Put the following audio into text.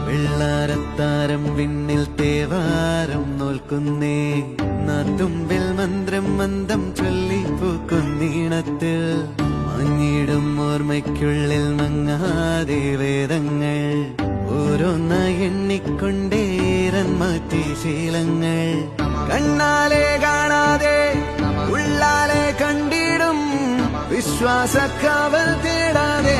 വെള്ളാരത്താരം വിണ്ണിൽ തേവാരം നോൽക്കുന്നേ നാത്തുമ്പിൽ മന്ത്രം മന്ദം ചൊല്ലിപ്പൂക്കുന്നീണത്തിൽ മങ്ങിടും ഓർമ്മയ്ക്കുള്ളിൽ മങ്ങാതെ വേദങ്ങൾ ഓരോന്നായി എണ്ണിക്കൊണ്ടേരൻ മാറ്റി ശീലങ്ങൾ കണ്ണാലെ കാണാതെ ഉള്ളാലെ കണ്ടിടും വിശ്വാസക്കാവൽ തേടാതെ